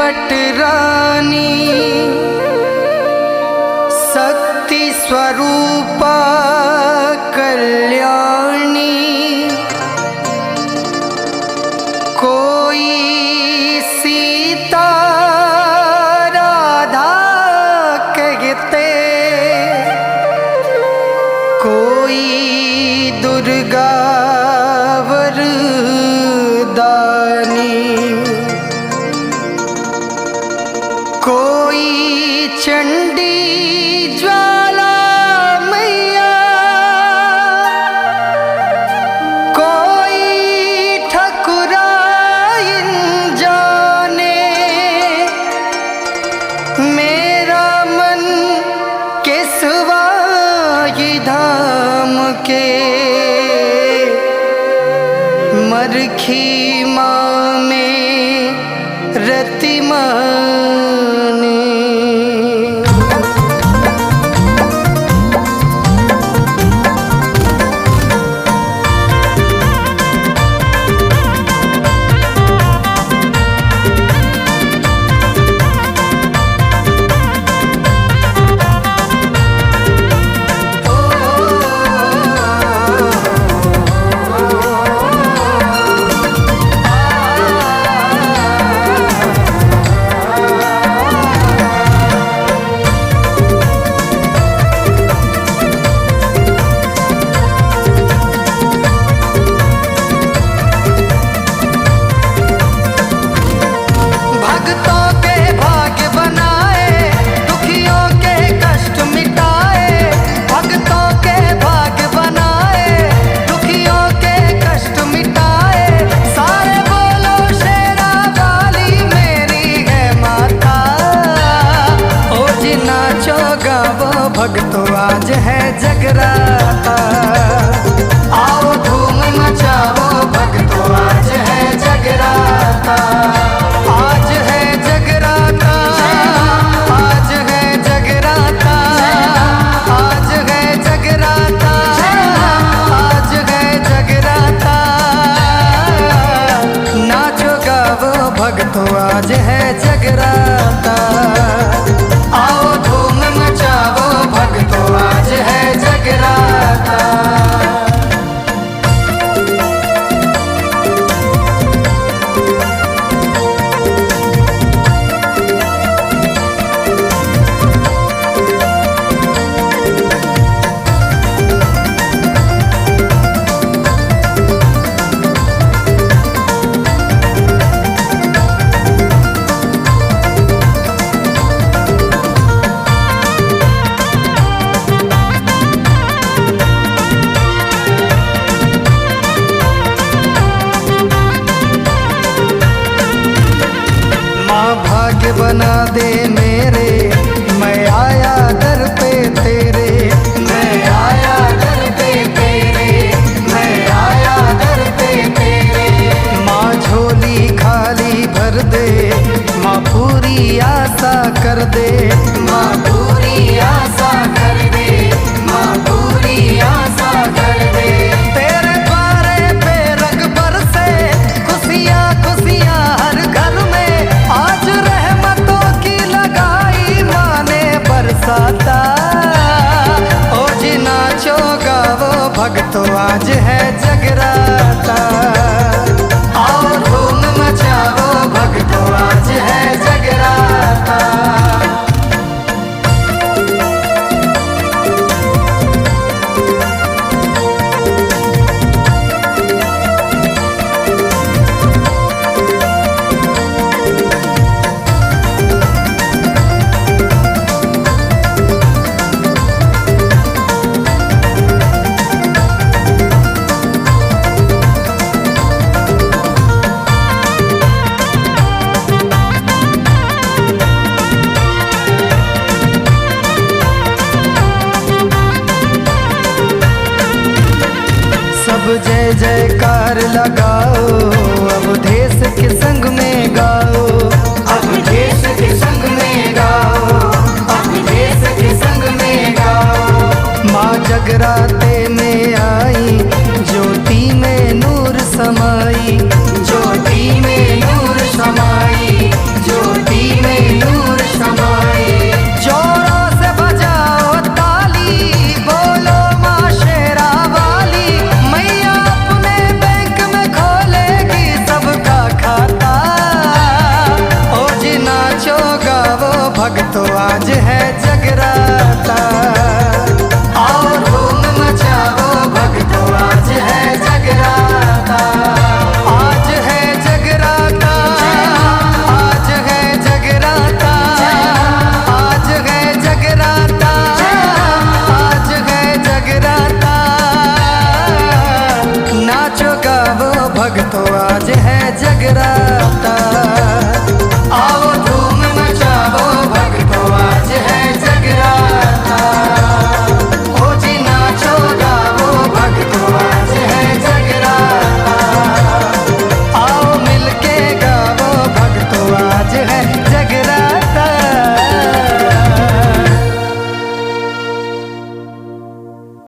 वटरानी शक्ति स्वरूपा कल्याणी, कोई सीता राधा कहते, कोई दुर्गा वरदानी, कोई चंडी ज्वाला मैया, कोई ठकुराइन जाने। मेरा मन केसवाई धाम के मरखी माँ में रतिमानी। भक्तो आज है जगराता, आओ धूम मचाओ भक्तो आज है जगराता। आज है जगराता, आज है जगराता, आज है जगराता, आज है जगराता। नाचो गाओ भक्तो आज है जगराता, आओ धूम मचाओ भक्तो आज है जगराता। भाग्य बना दे मेरे, मैं आया दर पे तेरे, मैं आया दर पे तेरे, मैं आया दर पे तेरे। माँ झोली खाली भर दे, माँ पूरी आशा कर दे, माँ पूरी आशा कर दे, माँ पूरी आशा कर दे। तेरे द्वारे पे रंग बरसे, खुशियाँ खुशियाँ हर घर में, आज रहमतों की लगाई माँ ने बरसाता। ओ जी नाचो गाओ भक्तो आज है जगराता, आओ धूम मचाओ भक्तो आज है जगराता। जय जयकार लगाओ, अब देश के संग में गाओ, अब देश के संग में गाओ, अब देश के संग में गाओ। माँ जगराते में आई, ज्योति में नूर समाई, ज्योति में